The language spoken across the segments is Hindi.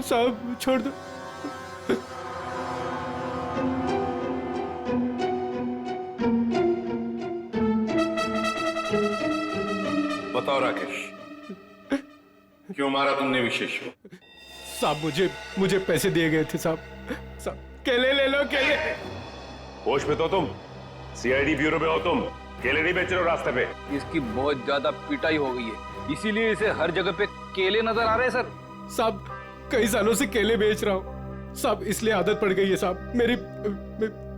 साहब छोड़ दो। बताओ राकेश, क्यों मारा तुमने विशेष को? साहब मुझे पैसे दिए गए थे साहब। साहब केले ले लो, केले। होश में तो तुम सीआईडी ब्यूरो में हो, तुम केले नहीं बेच रहे हो रास्ते पे। इसकी बहुत ज्यादा पिटाई हो गई है, इसीलिए इसे हर जगह पे केले नजर आ रहे हैं सर। साहब कई सालों से केले बेच रहा हूँ साहब, इसलिए आदत पड़ गई है साहब। मेरी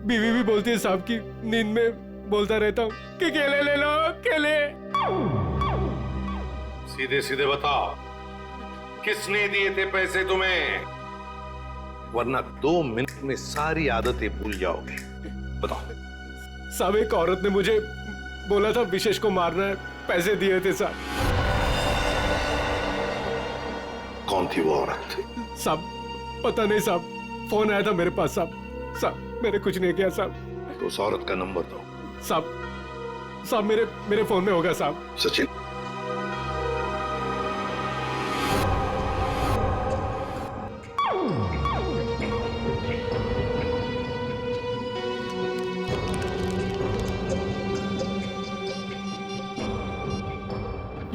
बीवी भी बोलती है साहब की नींद में बोलता रहता हूँ कि केले ले लो, केले। सीधे सीधे बताओ, किसने दिए थे पैसे तुम्हें? वरना 2 मिनट में सारी आदतें भूल जाओगे। बताओ। साहब एक औरत ने मुझे बोला था विशेष को मारना है, पैसे दिए थे साहब। कौन थी वो औरत? साहब पता नहीं साहब, फोन आया था मेरे पास साहब। साहब मैंने कुछ नहीं किया साहब। तो उस औरत का नंबर दो। साहब मेरे फोन में होगा साहब। सचिन,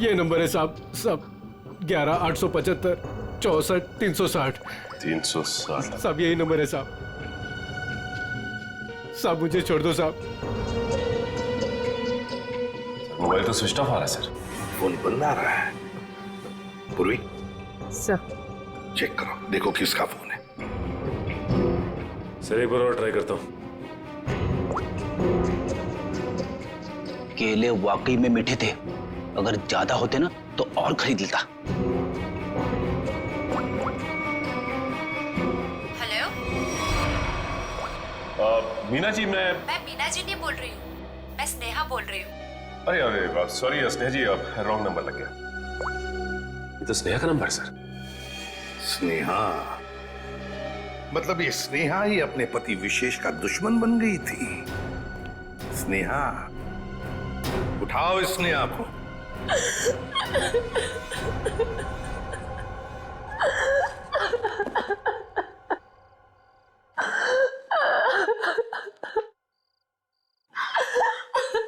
ये नंबर है साहब। साहब 11 875 64 360। 360। साहब यही नंबर है साहब। साहब मुझे छोड़ दो साहब। मोबाइल तो स्विच ऑफ आ रहा है सर। फोन बंद आ रहा है। पूर्वी सर चेक करो, देखो किसका फोन है। सर एक बार और ट्राई करता हूँ। केले वाकई में मीठे थे, अगर ज्यादा होते ना तो और खरीद लेता। हेलो, मीना जी, मैं मीना जी नहीं बोल रही हूँ, मैं स्नेहा बोल रही हूँ। अरे अरे सॉरी स्नेहा जी, रॉन्ग नंबर लग गया। ये तो स्नेहा का नंबर है सर। स्नेहा? मतलब ये स्नेहा ही अपने पति विशेष का दुश्मन बन गई थी। स्नेहा, उठाओ इस स्नेहा को।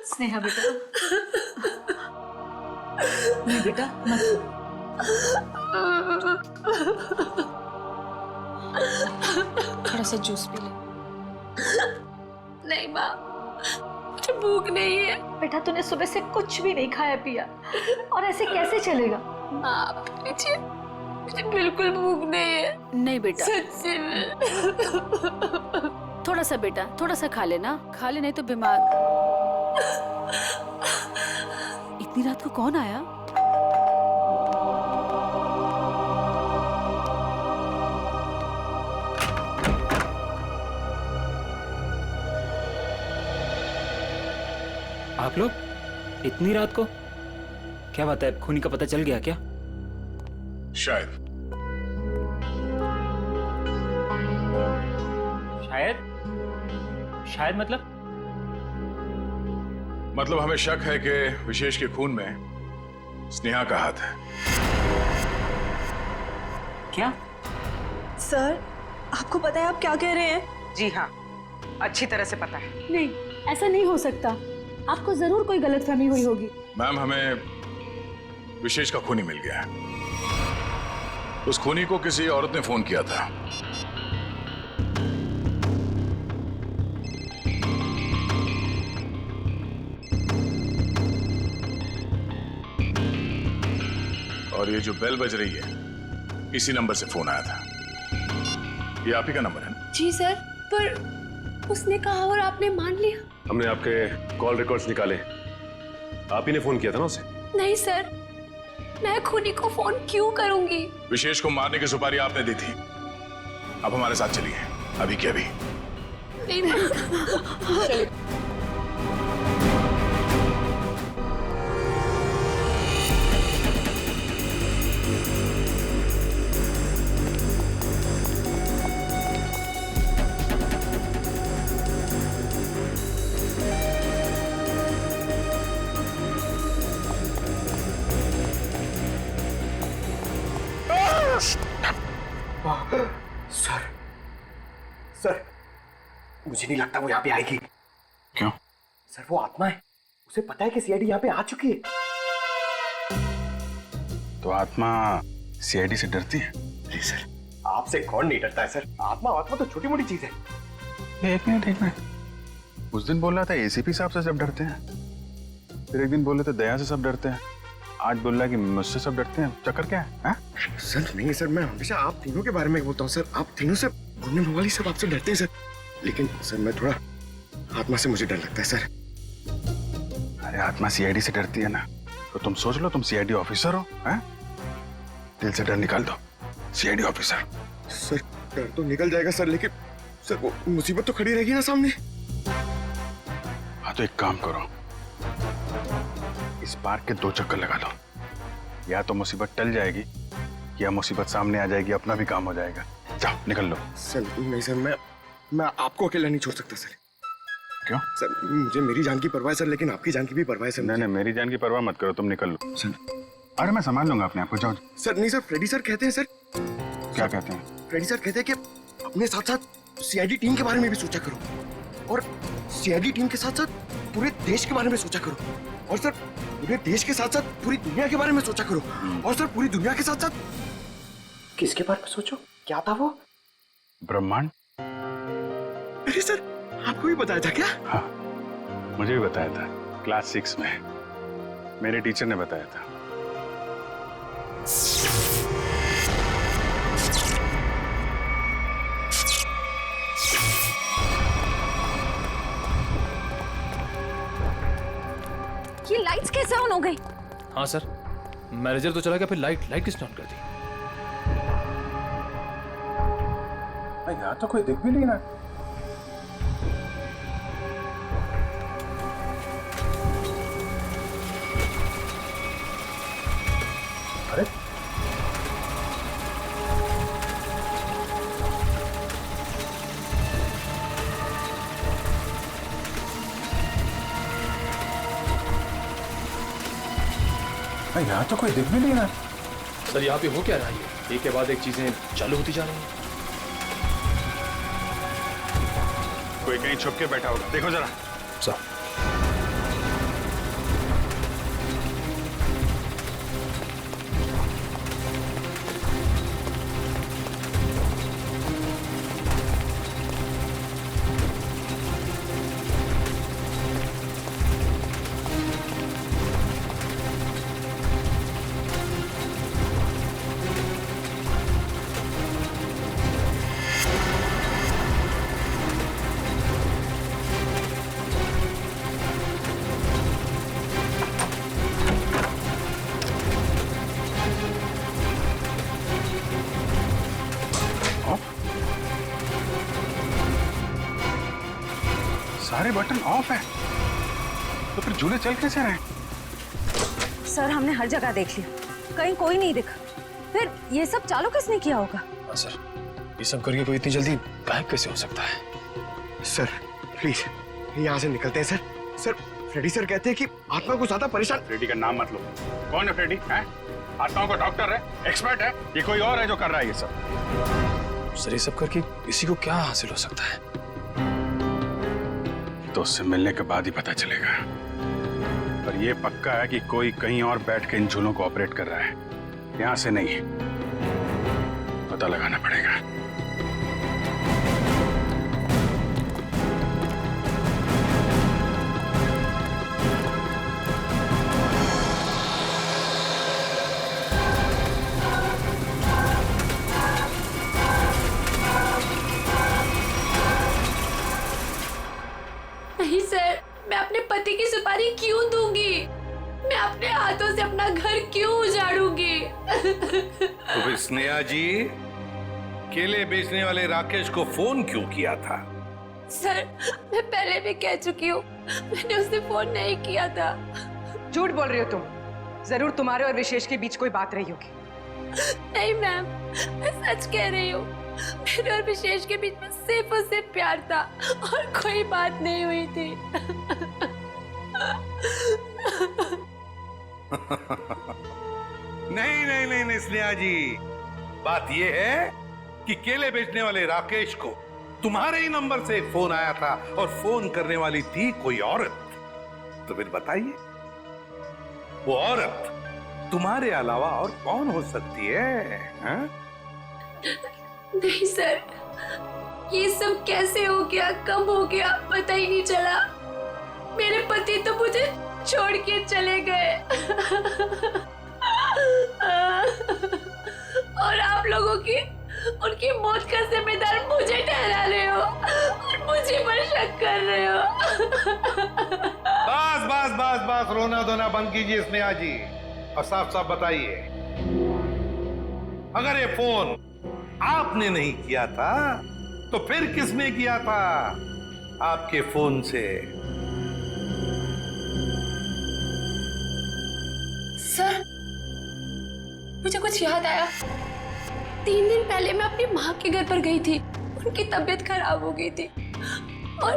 स्नेहा बेटा, नहीं बेटा मत। थोड़ा सा जूस पी ले। नहीं माँ, मुझे भूख नहीं है। बेटा तूने सुबह से कुछ भी नहीं खाया पिया, और ऐसे कैसे चलेगा? माँ मुझे बिल्कुल भूख नहीं है। नहीं बेटा, सच्ची में। थोड़ा सा बेटा, थोड़ा सा खा लेना, खा ले नहीं तो बीमार। इतनी रात को कौन आया? आप लोग इतनी रात को? क्या बात है, खूनी का पता चल गया क्या? शायद। शायद मतलब हमें शक है कि विशेष के खून में स्नेहा का हाथ है। क्या? सर, आपको पता है आप क्या कह रहे हैं? जी हाँ, अच्छी तरह से पता है। नहीं, ऐसा नहीं हो सकता। आपको जरूर कोई गलतफहमी हुई होगी। मैम, हमें विशेष का खूनी मिल गया है। उस खूनी को किसी औरत ने फोन किया था। और ये जो बेल बज रही है, इसी नंबर से फोन आया था। ये आप ही का नंबर है ना? जी सर, पर उसने कहा और आपने मान लिया। हमने आपके कॉल रिकॉर्ड्स निकाले, आप ही ने फोन किया था ना उसे? नहीं सर, मैं खूनी को फोन क्यों करूंगी? विशेष को मारने की सुपारी आपने दी थी। अब हमारे साथ चलिए, अभी के अभी। नहीं बस। सर सर मुझे नहीं लगता वो यहाँ पे आएगी। क्यों? सर वो आत्मा है, उसे पता है कि सीआईडी यहाँ पे आ चुकी है। तो आत्मा सीआईडी से डरती है? नहीं सर, आपसे कौन नहीं डरता है सर। आत्मा तो छोटी मोटी चीज है। एक मिनट। उस दिन बोल रहा था एसीपी साहब से सब डरते हैं, फिर एक दिन बोले थे दया से सब डरते हैं, आज बोल रहा है कि मुझसे सब डरते हैं। चक्कर क्या है? सर नहीं सर, मैं हमेशा आप तीनों के बारे में बोलता हूँ सर। आप तीनों से घूमने वाली सब आपसे डरते हैं सर, लेकिन सर मैं थोड़ा आत्मा से मुझे डर लगता है सर। अरे आत्मा सीआईडी से डरती है ना, तो तुम सोच लो तुम सीआईडी ऑफिसर हो, हैं? दिल से डर निकाल दो, सीआईडी ऑफिसर। सर डर तो निकल जाएगा सर, लेकिन सर वो मुसीबत तो खड़ी रहेगी ना सामने। हाँ तो एक काम करो, इस पार्क के 2 चक्कर लगा लो, या तो मुसीबत टल जाएगी या मुसीबत सामने आ जाएगी, अपना भी काम हो जाएगा। जाओ निकल लो। सर नहीं सर, मैं आपको अकेला नहीं छोड़ सकता सर। क्यों? सर मुझे मेरी जान की परवाह है सर, लेकिन आपकी जान की भी परवाह है सर। नहीं, मेरी जान की परवाह मत करो, तुम निकल लो सर। अरे मैं संभाल लूंगा अपने आप को, जाओ। सर नहीं सर, फ्रेडी सर कहते हैं सर। क्या कहते हैं? फ्रेडी सर कहते हैं कि अपने साथ साथ सीआईडी टीम के बारे में भी सोचा करो, और सीआईडी टीम के साथ साथ पूरे देश के बारे में सोचा करो, और सर पूरे देश के साथ साथ पूरी दुनिया के बारे में सोचा करो, और सर पूरी दुनिया के साथ साथ किसके बारे में सोचो? क्या था वो? ब्रह्मांड। अरे सर आपको भी बताया था क्या? हाँ मुझे भी बताया था, क्लास 6 में मेरे टीचर ने बताया था। ये लाइट्स कैसे ऑन हो गई? हाँ सर, मैनेजर तो चला गया, फिर लाइट किसने ऑन कर दी? यहाँ तो कोई दिख भी नहीं रहा। अरे यहाँ तो कोई दिख भी नहीं रहा। सर यहाँ पे हो क्या रहा है? एक के बाद एक चीजें चालू होती जा रही हैं। कोई कहीं छुप के बैठा होगा, देखो जरा। सर सारे बटन ऑफ है, तो फिर झूले चल कैसे रहे? सर हमने हर जगह देख लिया, कहीं कोई नहीं दिखा। फिर ये सब चालू किसने किया होगा? हाँ सर, ये सब करके कोई इतनी जल्दी गायब कैसे हो सकता है? सर प्लीज यहाँ से निकलते हैं सर। सर फ्रेडी सर कहते हैं कि आत्मा को ज्यादा परेशान। फ्रेडी का नाम मत लो। कौन है फ्रेडी? हैं? आत्माओं का डॉक्टर है, एक्सपर्ट है, ये कोई और है जो कर रहा है ये सब? सर ये सब करके किसी को क्या हासिल हो सकता है? तो उससे मिलने के बाद ही पता चलेगा। पर ये पक्का है कि कोई कहीं और बैठ के इन झूलों को ऑपरेट कर रहा है, यहां से नहीं। पता लगाना पड़ेगा। नहीं सर, मैं अपने पति की सुपारी क्यों दूंगी? मैं अपने हाथों से अपना घर क्यों उजाड़ूंगी? तो फिर स्नेहा जी केले बेचने वाले राकेश को फोन क्यों किया था? सर मैं पहले भी कह चुकी हूँ, मैंने उसे फोन नहीं किया था। झूठ बोल रही हो तुम। जरूर तुम्हारे और विशेष के बीच कोई बात रही होगी। नहीं मैम, मैं सच कह रही हूँ। मेरे और विशेष के बीच में सिर्फ उससे प्यार था और कोई बात नहीं हुई थी। नहीं नहीं नहीं नहीं स्नेहा जी, बात यह है कि केले बेचने वाले राकेश को तुम्हारे ही नंबर से एक फोन आया था और फोन करने वाली थी कोई औरत। तो फिर बताइए, वो औरत तुम्हारे अलावा और कौन हो सकती है? हा? नहीं सर, ये सब कैसे हो गया, कब हो गया, पता ही नहीं चला। मेरे पति तो मुझे छोड़ के चले गए और आप लोगों की उनकी मौत का जिम्मेदार मुझे ठहरा रहे हो और मुझे पर शक कर रहे हो। बस बस बस बस, रोना धोना बंद कीजिए स्नेहा जी, और साफ साफ बताइए, अगर ये फोन आपने नहीं किया था तो फिर किसने किया था आपके फोन से? सर, मुझे कुछ याद आया। 3 दिन पहले मैं अपनी माँ के घर पर गई थी, उनकी तबीयत खराब हो गई थी और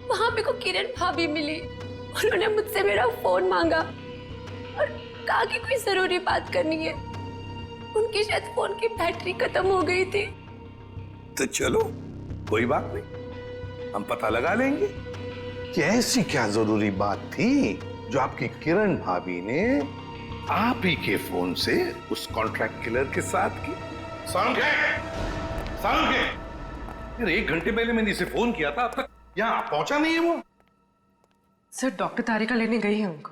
वहां पे को किरण भाभी मिली। उन्होंने मुझसे मेरा फोन मांगा और कहा कि कोई जरूरी बात करनी है। उनकी शायद फोन की बैटरी खत्म हो गई थी। तो चलो कोई बात नहीं, हम पता लगा लेंगे कि ऐसी क्या जरूरी बात थी जो आपकी किरण भाभी ने आप ही के फोन से उस कॉन्ट्रैक्ट किलर के साथ की। यार 1 घंटे पहले मैंने इसे फोन किया था, अब तक यहाँ पहुंचा नहीं है वो। सर डॉक्टर तारिका लेने गई है उनको।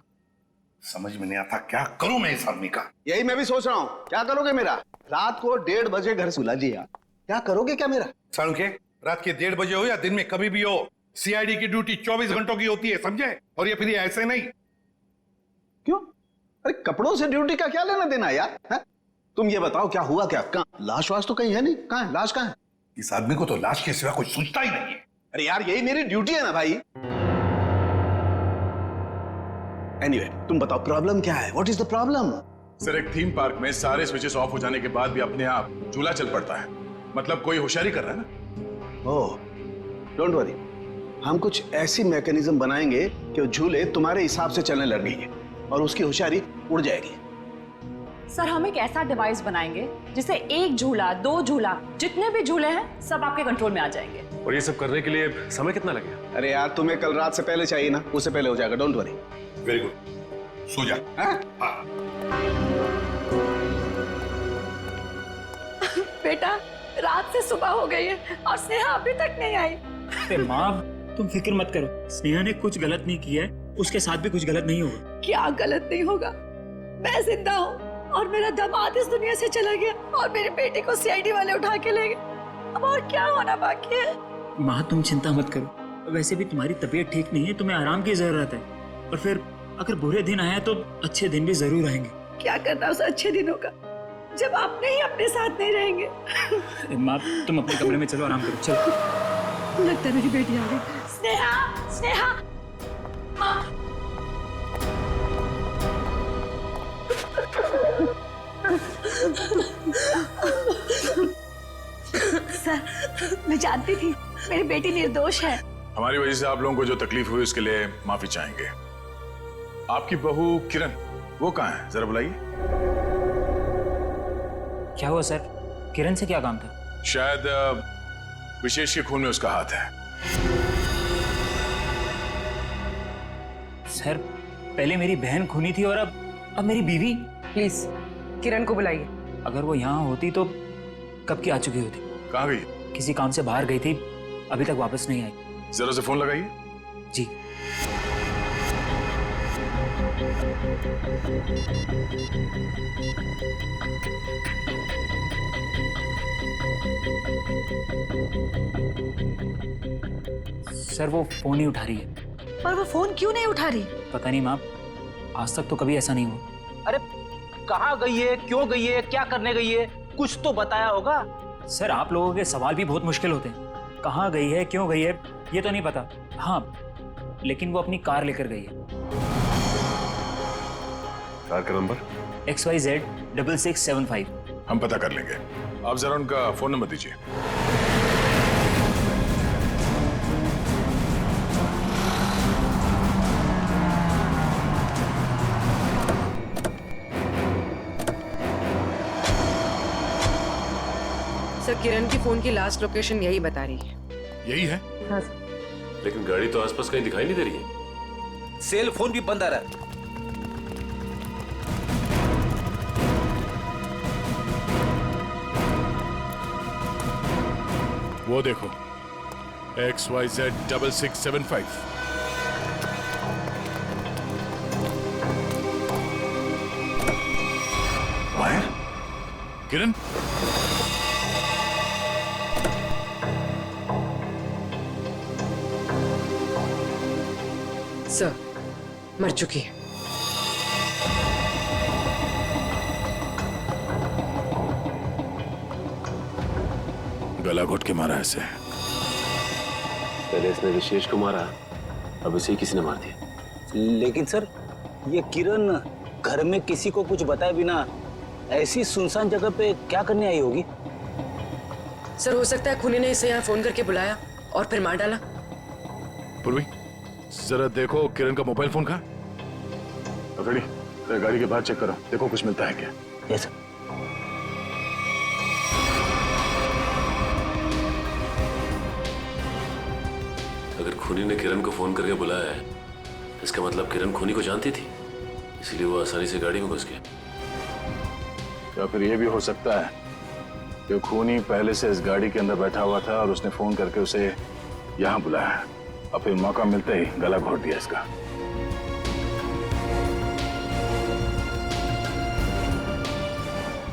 समझ में नहीं आता क्या करूं मैं इस आदमी का। यही मैं भी सोच रहा हूँ, क्या करोगे मेरा? रात को 1:30 बजे घर सुला दिया, क्या करोगे क्या मेरा? सालुंखे, रात के 1:30 बजे हो या दिन में कभी भी हो, सीआईडी की ड्यूटी 24 घंटों की होती है, समझे? और ये फिर ये ऐसे नहीं। क्यों? अरे कपड़ों से ड्यूटी का क्या लेना देना यार? है? तुम ये बताओ क्या हुआ क्या? कहाँ लाश वाश तो कहीं है नहीं, कहाँ है लाश? कहाँ है? इस आदमी को तो लाश के सिवा कुछ सोचता ही नहीं है। अरे यार यही मेरी ड्यूटी है ना भाई। एनीवे, तुम बताओ प्रॉब्लम क्या है? What is the problem? Sir, एक थीम पार्क में सारे स्विचेस ऑफ हो जाने के बाद भी अपने आप झूला चल पड़ता है। मतलब कोई होशियारी कर रहा है ना। ओह, डोंट वरी, हम कुछ ऐसी मैकेनिज्म बनाएंगे कि वो झूले तुम्हारे हिसाब से चलने लगेंगे और उसकी होशियारी उड़ जाएगी। सर, हम एक ऐसा डिवाइस बनाएंगे जिससे 1 झूला, 2 झूला, जितने भी झूले हैं सब आपके कंट्रोल में आ जाएंगे। और ये सब करने के लिए समय कितना लगेगा? अरे यार तुम्हें कल रात से पहले चाहिए ना, उससे पहले हो जाएगा, डोंट वरी। वेरी गुड, सो जा। हाँ? बेटा, रात से सुबह हो गई है और स्नेहा अभी तक नहीं आई। अरे माँ, तुम फिक्र मत करो, स्नेहा ने कुछ गलत नहीं किया है, उसके साथ भी कुछ गलत नहीं होगा। क्या गलत नहीं होगा? मैं जिंदा हूँ और मेरा दामाद इस दुनिया से चला गया और मेरे बेटे को सीआईडी वाले उठा के ले गए। अब और क्या होना बाकी है? माँ, तुम चिंता मत करो, वैसे भी तुम्हारी तबीयत ठीक नहीं है, तुम्हें आराम की जरूरत है। और फिर अगर बुरे दिन आया तो अच्छे दिन भी जरूर आएंगे। क्या करना उस अच्छे दिनों का जब आपने ही अपने साथ नहीं रहेंगे। अरे माँ, तुम अपने कमरे में चलो, आराम करो, चलो। लगता है मेरी बेटी आ गई। स्नेहा, स्नेहा, माँ। सर, मैं जानती थी मेरी बेटी निर्दोष है। हमारी वजह से आप लोगों को जो तकलीफ हुई उसके लिए माफी चाहेंगे। आपकी बहू किरण, वो कहाँ है? जरा बुलाइए। क्या हुआ सर? किरण से क्या काम था? शायद विशेष के खून में उसका हाथ है। सर, पहले मेरी बहन खूनी थी और अब मेरी बीवी। प्लीज किरण को बुलाइए। अगर वो यहाँ होती तो कब की आ चुकी होती। कहाँ गई? किसी काम से बाहर गई थी, अभी तक वापस नहीं आई। जरा से फोन लगाइए। जी। सर, वो फोन नहीं उठा रही है। पर वो फोन क्यों नहीं उठा रही? पता नहीं माँ, आज तक तो कभी ऐसा नहीं हुआ। अरे कहाँ गई है, क्यों गई है, क्या करने गई है, कुछ तो बताया होगा। सर, आप लोगों के सवाल भी बहुत मुश्किल होते हैं। कहाँ गई है, क्यों गई है, ये तो नहीं पता। हाँ, लेकिन वो अपनी कार लेकर गई है। कार का नंबर? XYZ 6675। हम पता कर लेंगे, आप जरा उनका फोन नंबर दीजिए। सर किरण की फोन की लास्ट लोकेशन यही बता रही है। यही है? हाँ सर। लेकिन गाड़ी तो आसपास कहीं दिखाई नहीं दे रही है। सेल फोन भी बंद आ रहा है। वो देखो XYZ6675। वायर? किरण? सर मर चुकी है। गला घोट के मारा ऐसे। पहले इसने विशेष को मारा, अब इसे किसी ने मार दिया। लेकिन सर ये किरण घर में किसी को कुछ बताए बिना ऐसी सुनसान जगह पे क्या करने आई होगी? सर हो सकता है खूनी ने इसे यहाँ फोन करके बुलाया और फिर मार डाला। पूर्वी जरा देखो किरण का मोबाइल फोन कहाँ? अफरीदी, गाड़ी के बाहर चेक करो, देखो कुछ मिलता है क्या। Yes sir. अगर खूनी ने किरण को फोन करके बुलाया है, इसका मतलब किरण खूनी को जानती थी, इसलिए वो आसानी से गाड़ी में घुस गया। या फिर ये भी हो सकता है कि खूनी पहले से इस गाड़ी के अंदर बैठा हुआ था और उसने फोन करके उसे यहाँ बुलाया और फिर मौका मिलते ही गला घोट दिया इसका।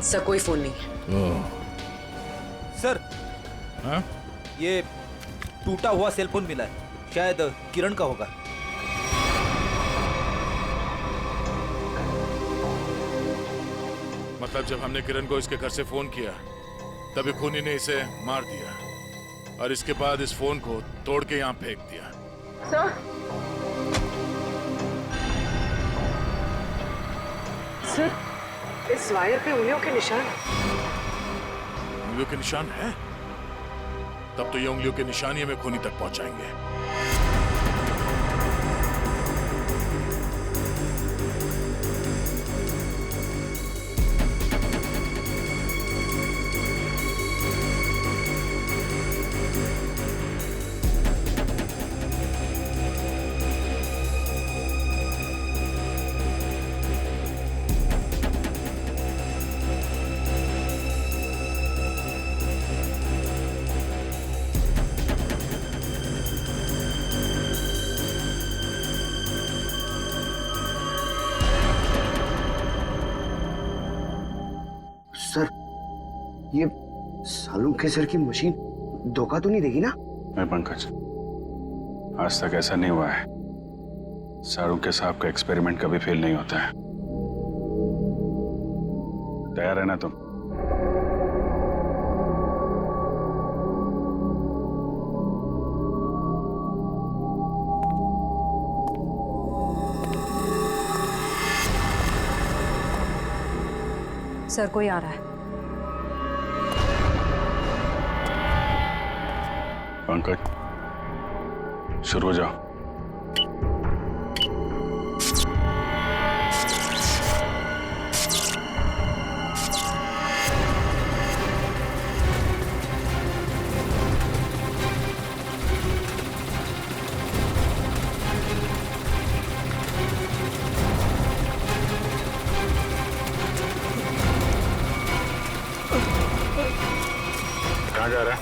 सर कोई फोन नहीं है। सर हाँ? ये टूटा हुआ सेल फोन मिला है, शायद किरण का होगा। मतलब जब हमने किरण को इसके घर से फोन किया तभी खूनी ने इसे मार दिया और इसके बाद इस फोन को तोड़ के यहाँ फेंक दिया। सर इस वायर पे उंगलियों के निशान। उंगलियों के निशान है? तब तो ये उंगलियों के निशान ही हमें खूनी तक पहुंचाएंगे। सर ये सालू के सर की मशीन धोखा तो नहीं देगी ना? नहीं पंकज, आज तक ऐसा नहीं हुआ है। शाहरुख के साहब का एक्सपेरिमेंट कभी फेल नहीं होता है। तैयार है ना तुम? सर कोई आ रहा है। पंकज शुरू हो जाओ। कहाँ जा रहा है?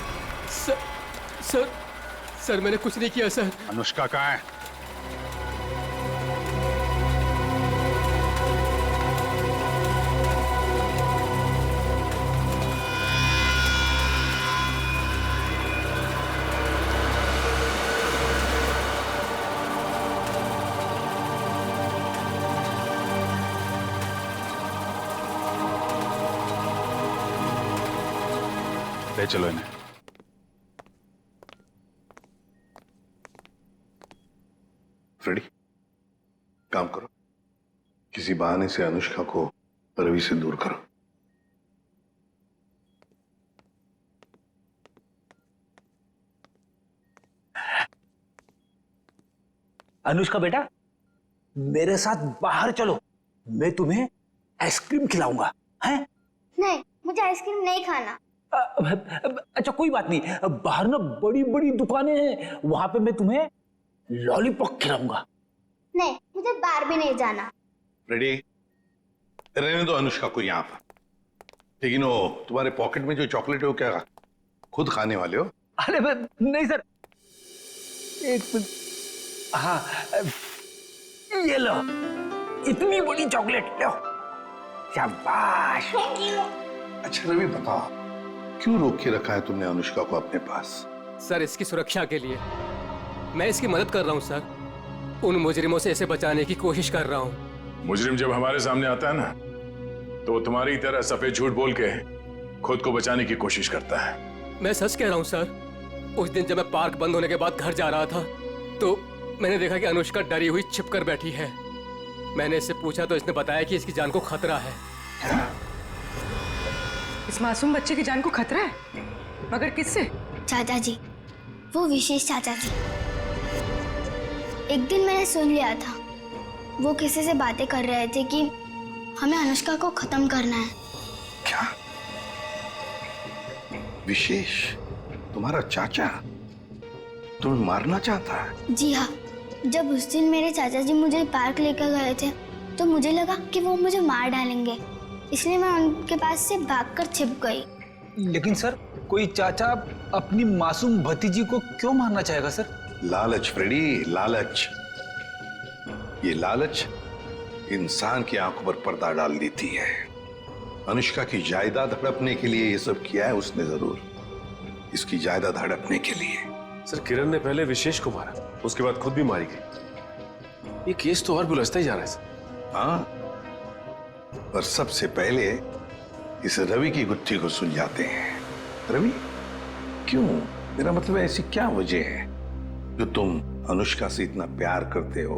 सर मैंने कुछ नहीं किया सर। अनुष्का कहाँ है? ले चलो इन्हें। फ्रेडी, काम करो, किसी बहाने से अनुष्का को रवि से दूर करो। अनुष्का बेटा, मेरे साथ बाहर चलो, मैं तुम्हें आइसक्रीम खिलाऊंगा। हैं? नहीं, मुझे आइसक्रीम नहीं खाना। अच्छा कोई बात नहीं, बाहर ना बड़ी बड़ी दुकानें हैं, वहां पे मैं तुम्हें लॉलीपॉप खिलाऊंगा। नहीं, मुझे बाहर भी नहीं जाना। रेडी? रहने दो अनुष्का को यहाँ पर। लेकिन वो तुम्हारे पॉकेट में जो चॉकलेट है वो क्या खुद खाने वाले हो? अरे नहीं सर, एक मिनट। हाँ, ये लो, इतनी बड़ी चॉकलेट लो। शाबाश। अच्छा रवि बताओ, क्यों रोक के रखा है तुमने अनुष्का को अपने पास? सर इसकी सुरक्षा के लिए। मैं इसकी मदद कर रहा हूँ सर। उन मुजरिमों से इसे बचाने की कोशिश कर रहा हूँ। मुजरिम जब हमारे सामने आता है ना, तो वो तुम्हारी तरह सफेद झूठ बोल के खुद को बचाने की कोशिश करता है। मैं सच कह रहा हूँ सर। उस दिन जब मैं पार्क बंद होने के बाद घर जा रहा था, तो मैंने देखा कि अनुष्का डरी हुई छिपकर बैठी है। मैंने इससे पूछा तो इसने बताया कि इसकी जान को खतरा है। इस मासूम बच्चे की जान को खतरा है? मगर किससे? चाचा जी, वो विशेष चाचा जी। एक दिन मैंने सुन लिया था, वो किसी से बातें कर रहे थे कि हमें अनुष्का को खत्म करना है। क्या? विशेष तुम्हारा चाचा तुम्हें मारना चाहता है? जी हाँ, जब उस दिन मेरे चाचा जी मुझे पार्क लेकर गए थे तो मुझे लगा कि वो मुझे मार डालेंगे, इसलिए मैं उनके पास से भागकर छिप गई। लेकिन सर, कोई चाचा अपनी मासूम भतीजी को क्यों मारना चाहेगा सर? लालच फ्रेडी, लालच। ये लालच इंसान की आंखों पर पर्दा डाल देती है। अनुष्का की जायदाद हड़पने के लिए ये सब किया है उसने जरूर, इसकी जायदाद हड़पने के लिए। सर किरण ने पहले विशेष को मारा, उसके बाद खुद भी मारी गई। ये केस तो और भी उलझता ही जा रहा है सर। हाँ, पर सबसे पहले इस रवि की गुत्थी को सुलझाते हैं। रवि, क्यों? मेरा मतलब है, ऐसी क्या वजह है जो तुम अनुष्का से इतना प्यार करते हो?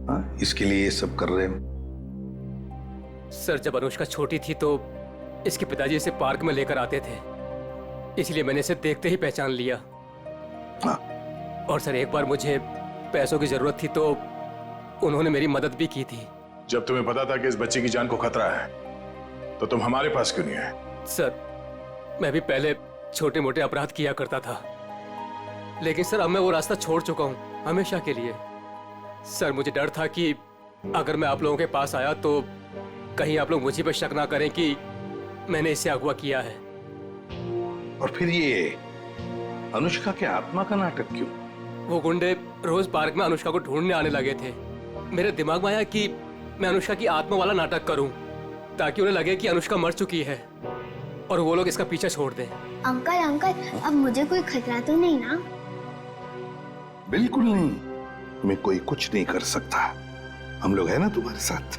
हाँ, इसके लिए ये सब कर रहे हो? सर जब अनुष्का छोटी थी तो इसके पिताजी इसे पार्क में लेकर आते थे, इसलिए मैंने इसे देखते ही पहचान लिया। हाँ। और सर एक बार मुझे पैसों की जरूरत थी तो उन्होंने मेरी मदद भी की थी। जब तुम्हें पता था कि इस बच्चे की जान को खतरा है, तो तुम हमारे पास क्यों नहीं आए? सर मैं भी पहले छोटे मोटे अपराध किया करता था, लेकिन सर अब मैं वो रास्ता छोड़ चुका हूँ हमेशा के लिए। सर मुझे डर था कि अगर मैं आप लोगों के पास आया तो कहीं आप लोग मुझे पर शक ना करें कि मैंने इसे अगवा किया है। और फिर ये अनुष्का के आत्मा का नाटक क्यों? वो गुंडे रोज पार्क में अनुष्का को ढूंढने आने लगे थे। मेरे दिमाग में आया कि मैं अनुष्का की आत्मा वाला नाटक करूं, ताकि उन्हें लगे कि अनुष्का मर चुकी है और वो लोग इसका पीछा छोड़ दें। अंकल अंकल, अब मुझे कोई खतरा तो नहीं ना? बिल्कुल नहीं, तुम्हें कोई कुछ नहीं कर सकता। हम लोग हैं ना तुम्हारे साथ।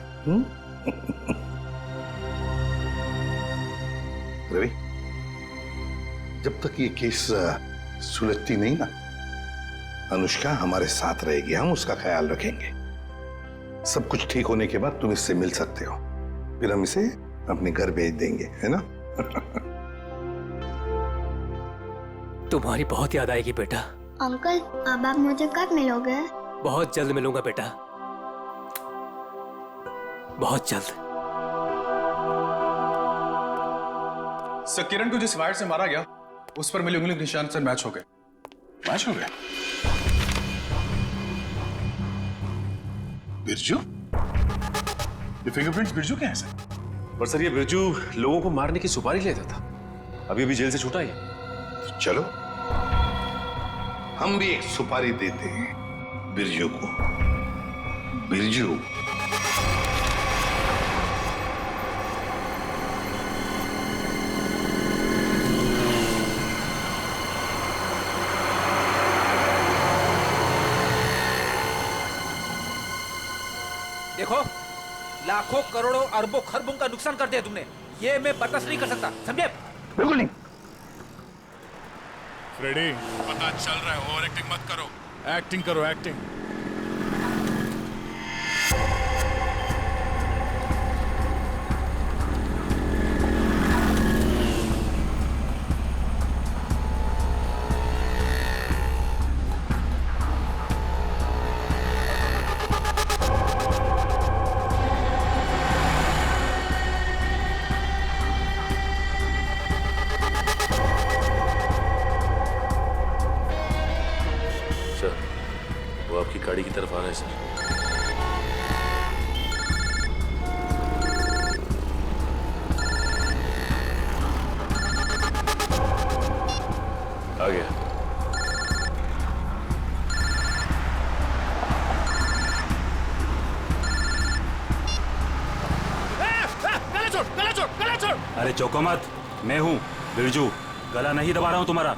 रवि, जब तक ये केस सुलझती नहीं ना, अनुष्का हमारे साथ रहेगी, हम उसका ख्याल रखेंगे। सब कुछ ठीक होने के बाद तुम इससे मिल सकते हो, फिर हम इसे अपने घर भेज देंगे, है ना? तुम्हारी बहुत याद आएगी बेटा। अंकल, अब आप मुझे कब मिलोगे? बहुत जल्द मिलूंगा बेटा, बहुत जल्द। सर किरण को जिस वायर से मारा गया उस पर मिले उंगली के निशान सर मैच हो गए। मैच हो गए? बिरजू? ये फिंगरप्रिंट्स बिरजू के हैं सर? पर सर ये बिरजू लोगों को मारने की सुपारी लेता था, अभी अभी जेल से छूटा ही। चलो हम भी एक सुपारी देते हैं बिरजू को। बिरजू, देखो, लाखों करोड़ों अरबों खरबों का नुकसान कर दिया तुमने, ये मैं बर्दाश्त नहीं कर सकता, समझे? बिल्कुल नहीं। फ्रेडी, पता चल रहा है, ओवर एक्टिंग मत करो। एक्टिंग करो, एक्टिंग। तरफ आ रहा है सर। आ गया। गला छोड़। अरे चौको मत, मैं हूँ बिरजू, गला नहीं दबा रहा हूँ तुम्हारा।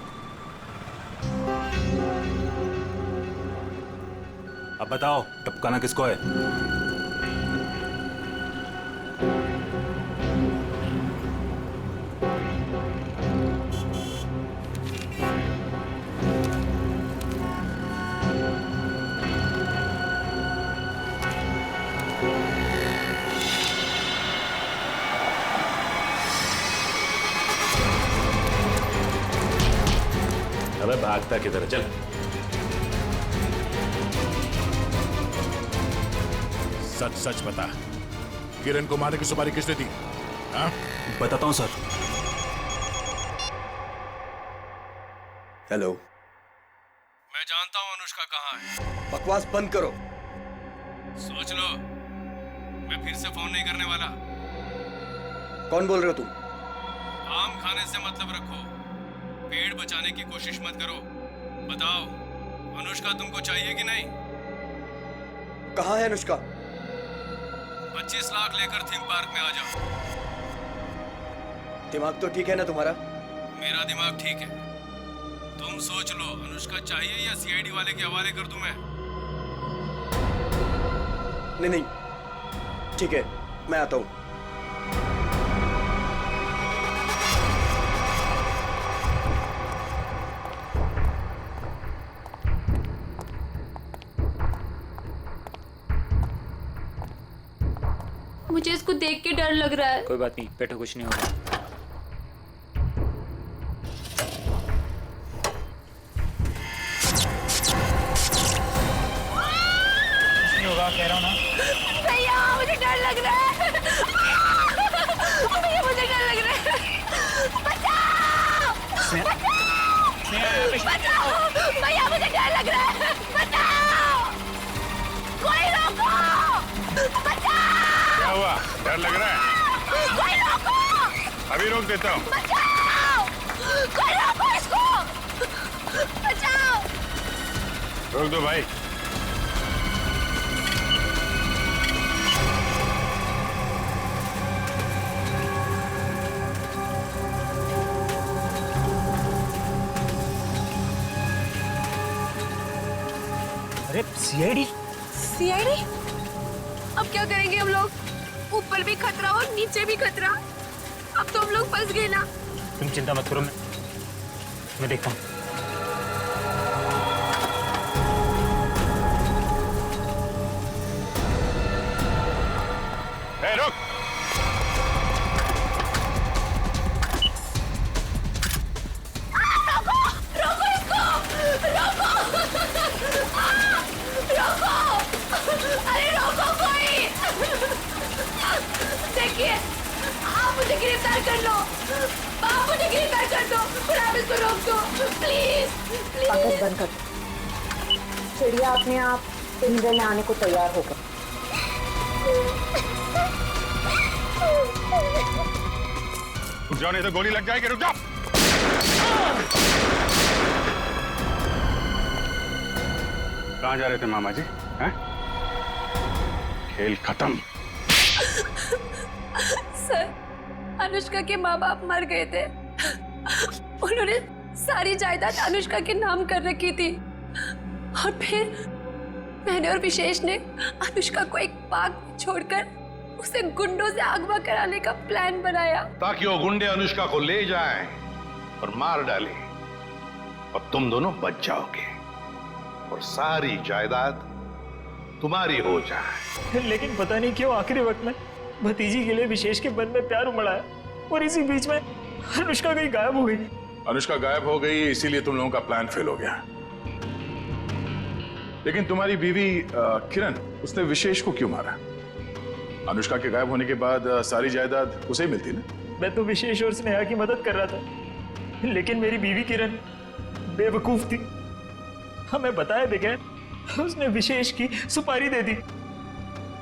अब बताओ टपकाना किसको है? अबे भागता किधर है? चल। सच सच बता, किरण को मारने की सुपारी किसने दी? हाँ? बताता हूँ सर। हेलो। मैं जानता हूँ अनुष्का कहाँ है। बकवास बंद करो। सोच लो, मैं फिर से फोन नहीं करने वाला। कौन बोल रहे हो तुम? आम खाने से मतलब रखो, पेड़ बचाने की कोशिश मत करो। बताओ, अनुष्का तुमको चाहिए कि नहीं? कहाँ है अनुष्का? 25 लाख लेकर थीम पार्क में आ जाओ। दिमाग तो ठीक है ना तुम्हारा? मेरा दिमाग ठीक है। तुम सोच लो, अनुष्का चाहिए या सीआईडी वाले के हवाले कर दूं मैं? नहीं, ठीक है, मैं आता हूँ। मुझे इसको देख के डर लग रहा है। कोई बात नहीं, बैठो, कुछ नहीं होगा। कुछ नहीं होगा, कह रहा हूँ ना। भैया मुझे डर लग रहा है। भैया मुझे डर लग रहा है। बचाओ! बचाओ! भैया मुझे डर लग रहा है। बचाओ! कोई रोको! बचाओ! क्या हुआ? डर लग रहा है? कोई रोको! अभी रोक देता हूँ। बचाओ! कोई रोको इसको! बचाओ! रोक दो भाई। अरे सीआईडी? सीआईडी? अब क्या करेंगे हम लोग? ऊपर भी खतरा और नीचे भी खतरा। अब तो हम लोग फंस गए ना। तुम चिंता मत करो, मैं देखता हूँ। रुक! रोको! रोको इसको! रोको! रोको! अरे रोको कोई! देखिए, आप मुझे गिरफ्तार कर लो। आप मुझे गिरफ्तार कर दो और आप इसको रोक दो, प्लीज प्लीज। आकाश बंद कर। चिड़िया अपने आप पिंजरे में आने को तैयार होगा। रुक जाओ, नहीं तो गोली लग जाएगी। रुक जाओ। कहाँ जा रहे थे मामा जी? हैं? खेल खत्म। सर, अनुष्का के माँ बाप मर गए थे। उन्होंने सारी जायदाद अनुष्का के नाम कर रखी थी और फिर मैंने और विशेष ने अनुष्का को एक पार्क में छोड़कर उसे गुंडों से अगवा कराने का प्लान बनाया, ताकि वो गुंडे अनुष्का को ले जाएं और मार डालें और तुम दोनों बच जाओगे और सारी जायदाद तुम्हारी हो जाए। लेकिन पता नहीं क्यों आखिरी वक्त में भतीजी के लिए विशेष के मन में प्यार उमड़ा है और इसी बीच में अनुष्का कहीं गायब हो गई। अनुष्का गायब हो गई, इसीलिए तुम लोगों का प्लान फेल हो गया। लेकिन तुम्हारी बीवी किरण, उसने विशेष को क्यों मारा? अनुष्का के गायब होने के बाद सारी जायदाद उसे ही मिलती ना। मैं तो विशेष और स्नेहा की मदद कर रहा था, लेकिन मेरी बीवी किरण बेवकूफ थी। हमें बताए बगैर उसने विशेष की सुपारी दे दी।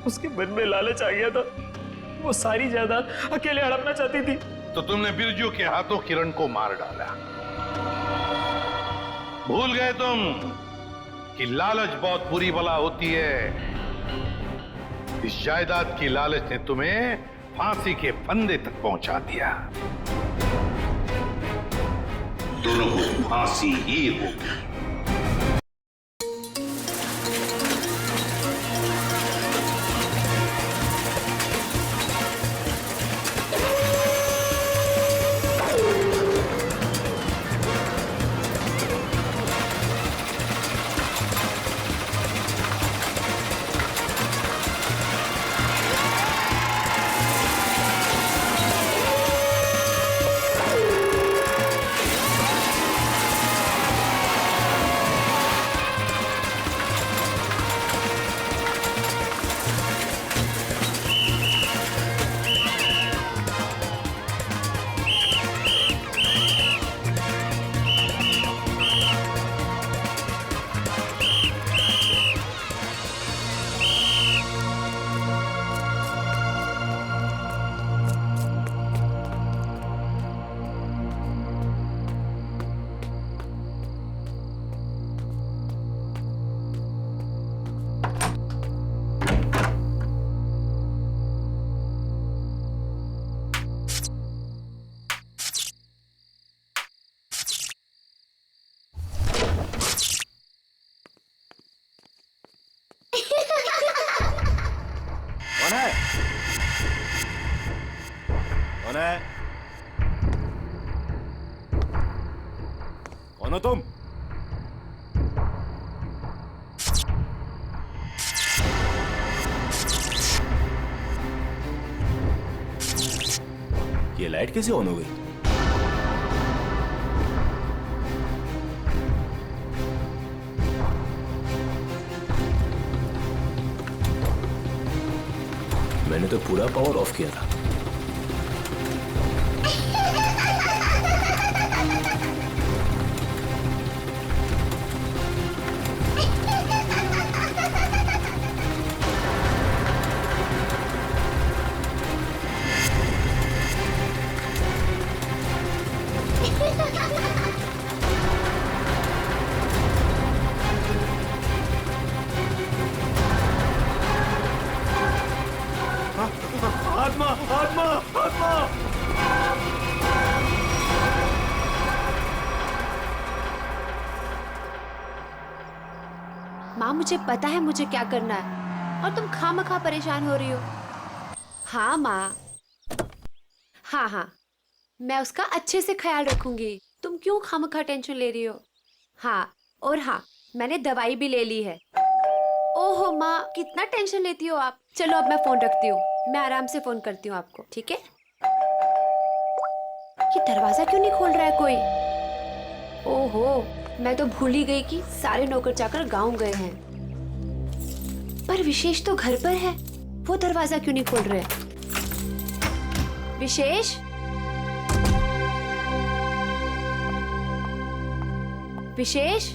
उसके मन में लालच आ गया था, वो सारी जायदाद अकेले हड़पना चाहती थी। तो तुमने बिरजू के हाथों किरण को मार डाला। भूल गए तुम कि लालच बहुत बुरी बला होती है। इस जायदाद की लालच ने तुम्हें फांसी के फंदे तक पहुंचा दिया। दोनों को फांसी ही होगी। कौन हो तुम? ये लाइट कैसे ऑन हो गई? मैंने तो पूरा पावर ऑफ किया था। आत्मा आत्मा आत्मा। माँ मुझे पता है मुझे क्या करना है और तुम खामखा परेशान हो रही हो। हाँ माँ, हाँ मैं उसका अच्छे से ख्याल रखूंगी। तुम क्यों खामखा टेंशन ले रही हो? हाँ, और हाँ मैंने दवाई भी ले ली है। ओहो माँ, कितना टेंशन लेती हो आप। चलो अब मैं फोन रखती हूँ, मैं आराम से फोन करती हूँ आपको, ठीक है? ये दरवाजा क्यों नहीं खोल रहा है कोई? ओहो, मैं तो भूल ही गई कि सारे नौकर चाकर गांव गए हैं। पर विशेष तो घर पर है, वो दरवाजा क्यों नहीं खोल रहे? विशेष, विशेष,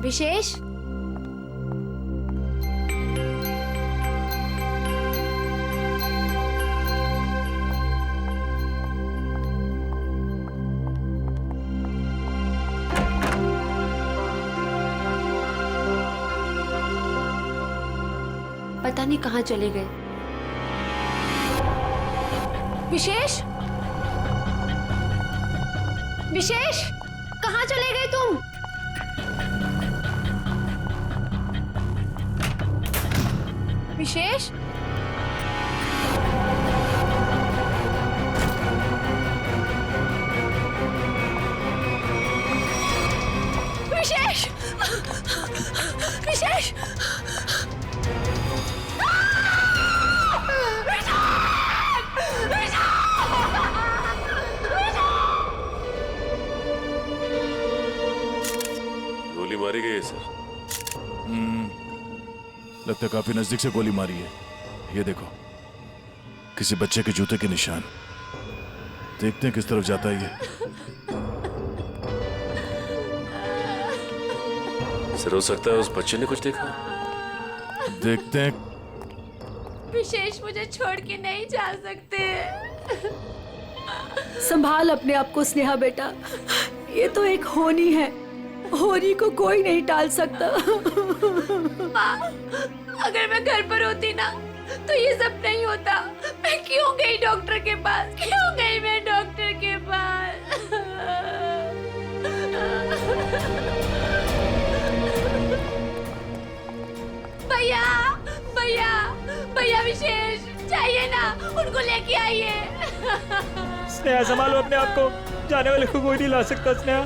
विशेष, पता नहीं कहाँ चले गए। विशेष, विशेष, कहाँ चले गए तुम? विशेष, विशेष, विशेष, गोली मारी गई है सर। लगता है काफी नजदीक से गोली मारी है। ये देखो, किसी बच्चे के जूते के निशान। देखते हैं किस तरफ जाता है ये। सर हो सकता है उस बच्चे ने कुछ देखा। देखते हैं। विशेष मुझे छोड़ के नहीं जा सकते। संभाल अपने आप को स्नेहा बेटा, ये तो एक होनी है, होनी को कोई नहीं टाल सकता। माँ, अगर मैं घर पर होती ना तो ये सब नहीं होता। मैं क्यों गई डॉक्टर के पास, क्यों गई मैं डॉक्टर के पास? भैया भैया भैया विशेष चाहिए ना, उनको लेके आइए। स्नेहा संभालो अपने आप को, जाने वाले को कोई नहीं ला सकता स्नेहा।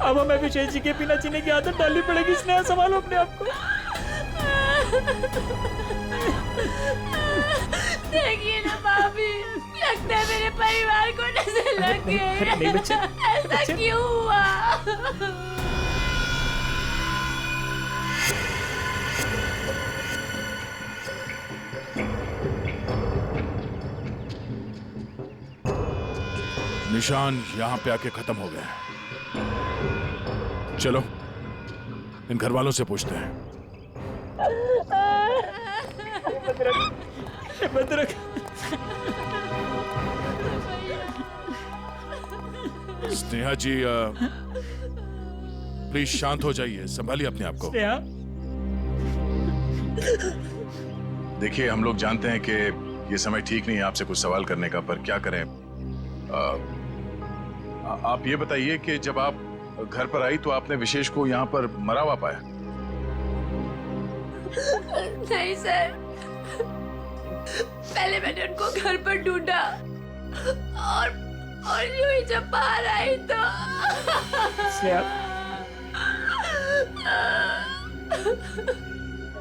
अब हमें विशेष जी के बिना जीने की आदत डालनी पड़ेगी। स्नेहा संभालो अपने आप को। देखिए ना भाभी, लगता है मेरे परिवार को नजर लग गई। नहीं बच्चे, ऐसा क्यों हुआ? निशान यहाँ पे आके खत्म हो गए। चलो इन घर वालों से पूछते हैं। स्नेहा जी प्लीज शांत हो जाइए, संभालिए अपने आप को। देखिए हम लोग जानते हैं कि ये समय ठीक नहीं है आपसे कुछ सवाल करने का, पर क्या करें। आप ये बताइए कि जब आप घर पर आई तो आपने विशेष को यहाँ पर मरा हुआ पाया? नहीं सर, पहले मैंने उनको घर पर ढूंढा और यूं ही जब बाहर आई तो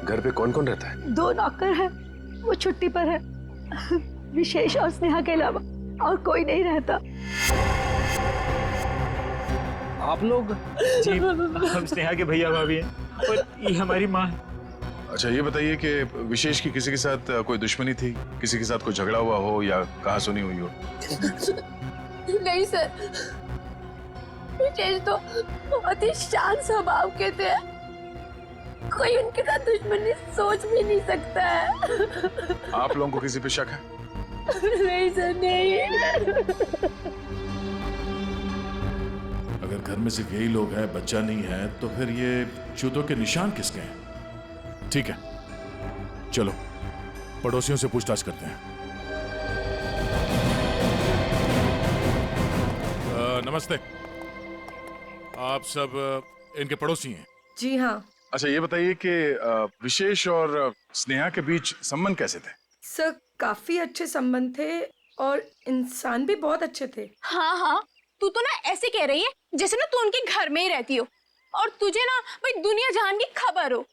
घर पे कौन कौन रहता है? 2 नौकर है, वो छुट्टी पर है। विशेष और स्नेहा के अलावा और कोई नहीं रहता। आप लोग? जी, हम स्नेहा के भैया भाभी हैं और ये हमारी माँ है। अच्छा ये बताइए कि विशेष की किसी के साथ कोई दुश्मनी थी, किसी के साथ कोई झगड़ा हुआ हो या कहा सुनी हुई हो? नहीं सर, विशेष तो बहुत ही शांत स्वभाव के थे, कोई उनके साथ दुश्मनी सोच भी नहीं सकता है। आप लोगों को किसी पे शक है? नहीं सर, नहीं। अगर घर में सिर्फ यही लोग हैं, बच्चा नहीं है, तो फिर ये चूतों के निशान किसके हैं? ठीक है चलो पड़ोसियों से पूछताछ करते हैं। नमस्ते, आप सब इनके पड़ोसी हैं? जी हाँ। अच्छा ये बताइए कि विशेष और स्नेहा के बीच संबंध कैसे थे? सर काफी अच्छे संबंध थे और इंसान भी बहुत अच्छे थे। हाँ हाँ, तू तो ना ऐसे कह रही है जैसे ना तू उनके घर में ही रहती हो और तुझे ना भाई दुनिया जहान की खबर हो।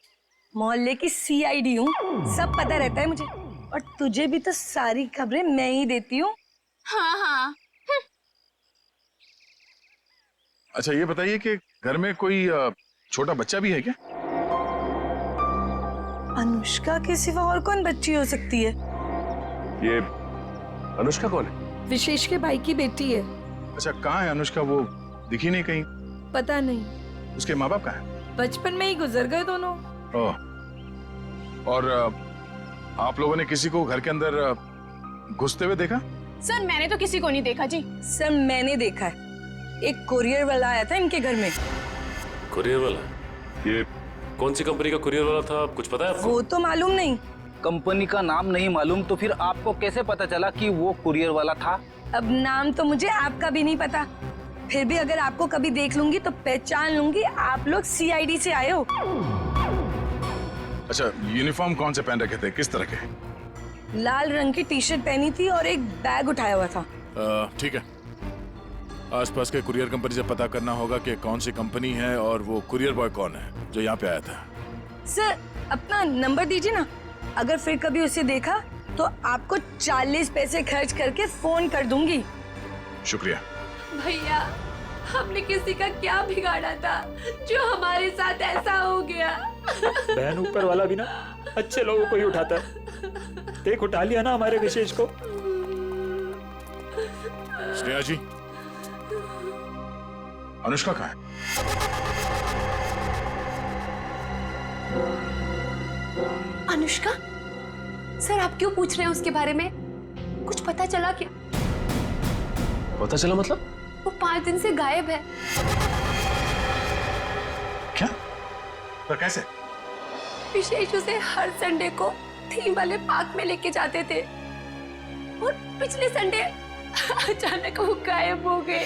मोहल्ले की CID हूँ, सब पता रहता है मुझे, और तुझे भी तो सारी खबरें मैं ही देती हूँ। हाँ हाँ। अच्छा ये बताइए कि घर में कोई छोटा बच्चा भी है क्या? अनुष्का के सिवा और कौन बच्ची हो सकती है? ये अनुष्का कौन है? विशेष के भाई की बेटी है। अच्छा कहाँ है अनुष्का? वो दिखी नहीं कहीं। पता नहीं। उसके माँ बाप कहाँ हैं? बचपन में ही गुजर गए दोनों। ओह, और आप लोगों ने किसी को घर के अंदर घुसते हुए देखा? सर मैंने तो किसी को नहीं देखा जी। सर मैंने देखा है, एक कुरियर वाला आया था इनके घर में। कुरियर वाला? ये कौन सी कंपनी का कुरियर वाला था, कुछ पता है आपको? वो तो मालूम नहीं। कंपनी का नाम नहीं मालूम तो फिर आपको कैसे पता चला कि वो कुरियर वाला था? अब नाम तो मुझे आपका भी नहीं पता, फिर भी अगर आपको कभी देख लूंगी तो पहचान लूंगी आप लोग CID से आए हो। अच्छा यूनिफॉर्म कौन से पहन रखे थे, किस तरह के? लाल रंग की टी-शर्ट पहनी थी और एक बैग उठाया हुआ था। ठीक है, आसपास के कुरियर कंपनी से पता करना होगा कि कौन सी कंपनी है और वो कुरियर बॉय कौन है जो यहाँ पे आया था। सर अपना नंबर दीजिए ना, अगर फिर कभी उसे देखा तो आपको 40 पैसे खर्च करके फोन कर दूंगी। शुक्रिया। भैया हमने किसी का क्या बिगाड़ा था जो हमारे साथ ऐसा हो गया? बहन ऊपर वाला भी ना अच्छे लोगों को ही उठाता है। देख उठा लिया ना हमारे विशेष को। स्नेहा जी, अनुष्का कहाँ है? अनुष्का? सर आप क्यों पूछ रहे हैं उसके बारे में? कुछ पता चला क्या? पता चला मतलब? वो 5 दिन से गायब है। क्या? पर कैसे? विशेष उसे हर संडे को थीम वाले पार्क में लेके जाते थे और पिछले संडे अचानक वो गायब हो गए।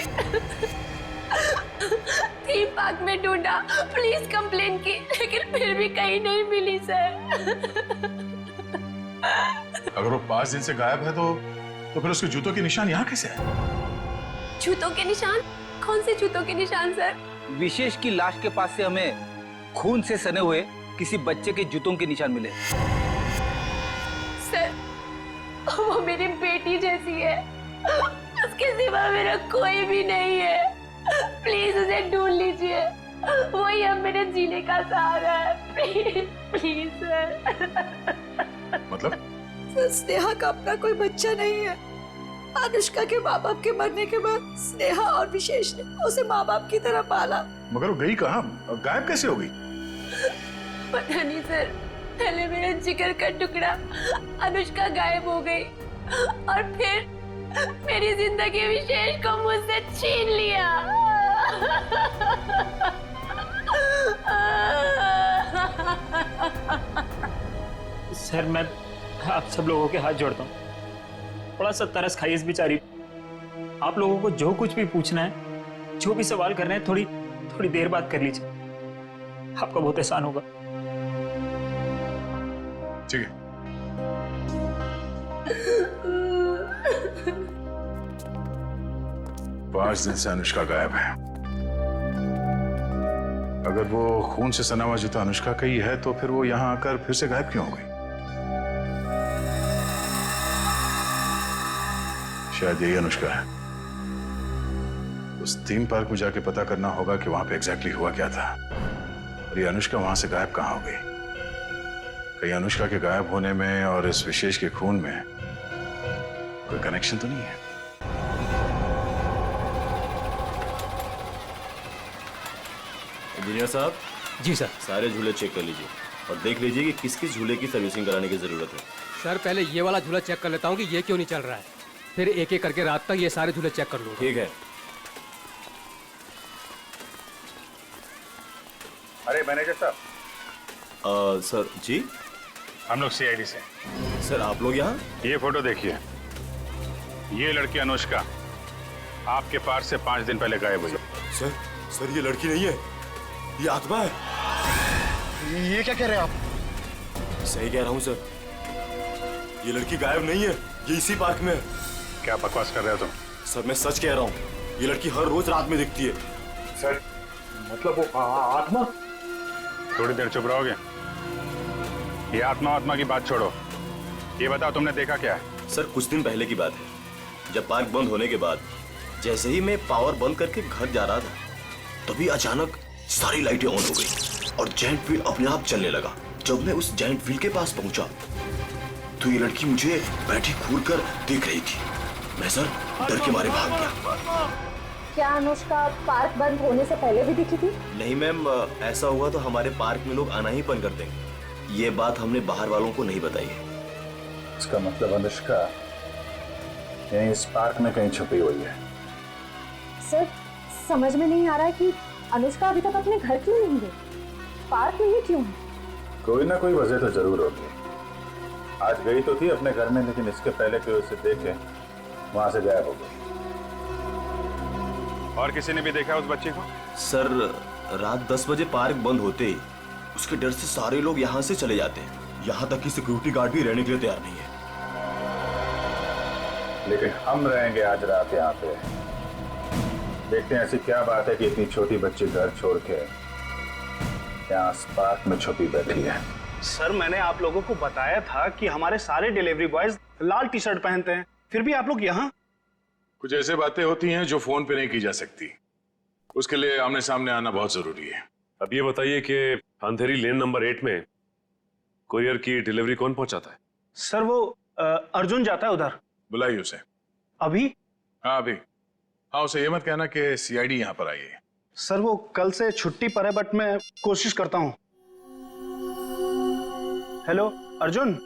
थीम पार्क में ढूंढा, पुलिस कंप्लेन की, लेकिन फिर भी कहीं नहीं मिली सर। अगर वो 5 दिन से गायब है तो फिर उसके जूतों के निशान यहाँ कैसे है? जूतों के निशान? कौन से जूतों के निशान सर? विशेष की लाश के पास से हमें खून से सने हुए किसी बच्चे के जूतों के निशान मिले। सर वो मेरी बेटी जैसी है, उसके सिवा मेरा कोई भी नहीं है। प्लीज उसे ढूंढ लीजिए, वही अब मेरे जीने का सहारा है। Please please sir. मतलब? सर स्नेहा का अपना कोई बच्चा नहीं है। अनुष्का के माँ बाप के मरने के बाद स्नेहा और विशेष ने उसे माँ बाप की तरह पाला। मगर वो गई कहाँ? गायब कैसे हो गई? पता नहीं सर, पहले मेरा जिगर का टुकड़ा अनुष्का गायब हो गई और फिर मेरी जिंदगी विशेष को मुझसे छीन लिया। सर मैं आप सब लोगों के हाथ जोड़ता हूँ, थोड़ा सा तरस खाइए इस बेचारी। आप लोगों को जो कुछ भी पूछना है, जो भी सवाल करना है, थोड़ी देर बाद कर लीजिए, आपका बहुत एहसान होगा। ठीक है। पांच दिन से अनुष्का गायब है। अगर वो खून से सना हुआ जूता अनुष्का का ही है तो फिर वो यहां आकर फिर से गायब क्यों हो गई? शायद यही अनुष्का है। उस थीम पार्क में जाके पता करना होगा कि वहां पे एग्जैक्टली हुआ क्या था और ये अनुष्का वहां से गायब कहां हो गई। कहीं अनुष्का के गायब होने में और इस विशेष के खून में कोई कनेक्शन तो नहीं है? इंजीनियर साहब। जी सर। सारे झूले चेक कर लीजिए और देख लीजिए कि किस किस झूले की सर्विसिंग कराने की जरूरत है। सर पहले ये वाला झूला चेक कर लेता हूँ कि ये क्यों नहीं चल रहा है, फिर एक एक करके रात तक ये सारे झूले चेक कर लूंगा। ठीक है। अरे मैनेजर साहब। सर जी। हम लोग सीआईडी से। सर आप लोग यहाँ? ये फोटो देखिए, ये लड़की अनुष्का आपके पार्क से 5 दिन पहले गायब हुई। सर ये लड़की नहीं है, ये आत्मा है। ये क्या कह रहे हैं आप? सही कह रहा हूँ सर, ये लड़की गायब नहीं है, ये इसी पार्क में है। क्या बकवास कर रहे हो तुम? सर मैं सच कह रहा हूँ, ये लड़की हर रोज रात में दिखती है। सर मतलब वो आत्मा? थोड़ी देर चुप रहोगे? ये आत्मा की बात छोड़ो, ये बताओ तुमने देखा क्या है? सर कुछ दिन पहले की बात है, जब पार्क बंद होने के बाद जैसे ही मैं पावर बंद करके घर जा रहा था, तभी अचानक सारी लाइटें ऑन हो गई और जायंट व्हील अपने आप चलने लगा। जब मैं उस जायंट व्हील के पास पहुंचा तो ये लड़की मुझे बैठी घूर कर देख रही थी। मैं सर डर के मारे भाग गया। क्या अनुष्का पार्क बंद होने से पहले भी दिखी थी? नहीं मैम, ऐसा हुआ तो हमारे पार्क में लोग आना ही बंद कर देंगे। ये बात हमने बाहर वालों को नहीं बताई है। इसका मतलब अनुष्का यहीं इस पार्क में कहीं छुपी हुई है। सर समझ में नहीं आ रहा है कि अनुष्का अभी तक अपने घर क्यों नहीं गई, पार्क में ही क्यों है? कोई ना कोई वजह तो जरूर होगी। आज गई तो थी अपने घर में, लेकिन इसके पहले कोई उसे देखे वहां से गायब हो गई। और किसी ने भी देखा उस बच्ची को? सर रात 10 बजे पार्क बंद होते ही उसके डर से सारे लोग यहाँ से चले जाते हैं, यहाँ तक कि सिक्योरिटी गार्ड भी रहने के लिए तैयार नहीं है। लेकिन हम रहेंगे आज रात यहाँ पे। देखते हैं ऐसी क्या बात है कि इतनी छोटी बच्ची घर छोड़ के यहाँ पार्क में छुपी बैठी है। सर मैंने आप लोगों को बताया था कि हमारे सारे डिलीवरी बॉयज लाल टी शर्ट पहनते हैं, फिर भी आप लोग यहाँ। कुछ ऐसे बातें होती हैं जो फोन पे नहीं की जा सकती, उसके लिए आमने सामने आना बहुत जरूरी है। अब ये बताइए कि अंधेरी लेन नंबर 8 में कोरियर की डिलीवरी कौन पहुंचाता है? सर वो अर्जुन जाता है उधर। बुलाइए उसे। अभी? हाँ अभी। हाँ, उसे ये मत कहना कि सीआईडी यहाँ पर आई है। सर वो कल से छुट्टी पर है, बट मैं कोशिश करता हूँ। हेलो अर्जुन,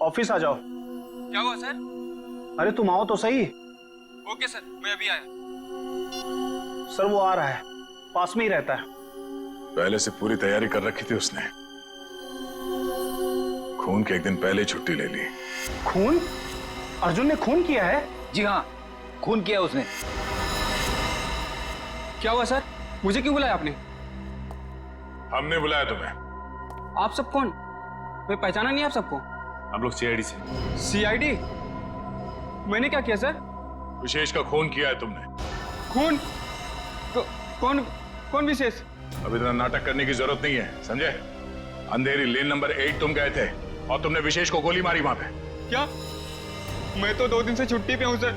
ऑफिस आ जाओ। क्या हुआ सर? अरे तुम आओ तो सही। ओके सर, मैं अभी आया। सर वो आ रहा है, पास में ही रहता है। पहले से पूरी तैयारी कर रखी थी उसने। खून के एक दिन पहले ही छुट्टी ले ली। खून? अर्जुन ने खून किया है? जी हाँ, खून किया उसने। क्या हुआ सर? मुझे क्यों बुलाया आपने? हमने बुलाया तुम्हें। आप सब कौन? मैं पहचाना नहीं आप सबको। हम लोग सीआईडी से। सीआईडी? मैंने क्या किया सर? विशेष का खून किया है तुमने। खून? कौन कौन विशेष? अब इतना नाटक करने की जरूरत नहीं है, समझे? अंधेरी लेन नंबर 8 तुम गए थे और तुमने विशेष को गोली मारी वहां पे। क्या? मैं तो 2 दिन से छुट्टी पे हूँ सर,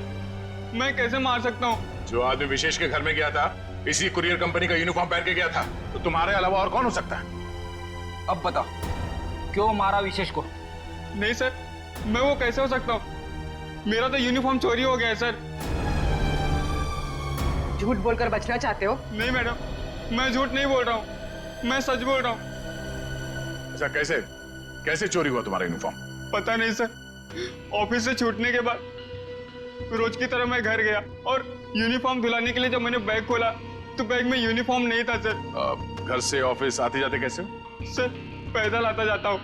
मैं कैसे मार सकता हूँ? जो आदमी विशेष के घर में गया था, इसी कुरियर कंपनी का यूनिफॉर्म पहन के गया था, तो तुम्हारे अलावा और कौन हो सकता है? अब बताओ, क्यों मारा विशेष को? नहीं सर, मैं वो कैसे हो सकता हूँ? मेरा तो यूनिफॉर्म चोरी हो गया है सर। झूठ बोलकर बचना चाहते हो? नहीं मैडम, मैं झूठ नहीं बोल रहा हूँ, मैं सच बोल रहा हूँ। ऐसा कैसे कैसे चोरी हुआ तुम्हारा यूनिफॉर्म? पता नहीं सर, ऑफिस से छूटने के बाद रोज की तरह मैं घर गया और यूनिफॉर्म धुलाने के लिए जब मैंने बैग खोला तो बैग में यूनिफॉर्म नहीं था सर। घर से ऑफिस आते जाते कैसे हो? सर पैदल आता जाता हूँ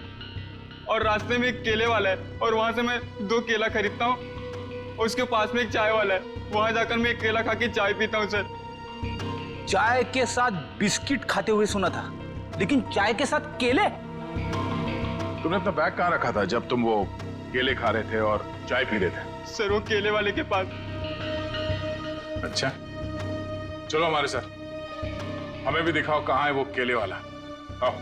और रास्ते में एक केले वाला है और वहां से मैं 2 केला खरीदता हूँ। उसके पास में एक चाय वाला है, वहां जाकर मैं एक केला खा के चाय पीता हूँ सर। चाय के साथ बिस्किट खाते हुए सुना था, लेकिन चाय के साथ केले? तुमने अपना बैग कहाँ रखा था जब तुम वो केले खा रहे थे और चाय पी रहे थे? सर वो केले वाले के पास। अच्छा, चलो हमारे साथ, हमें भी दिखाओ कहाँ है वो केले वाला। आओ।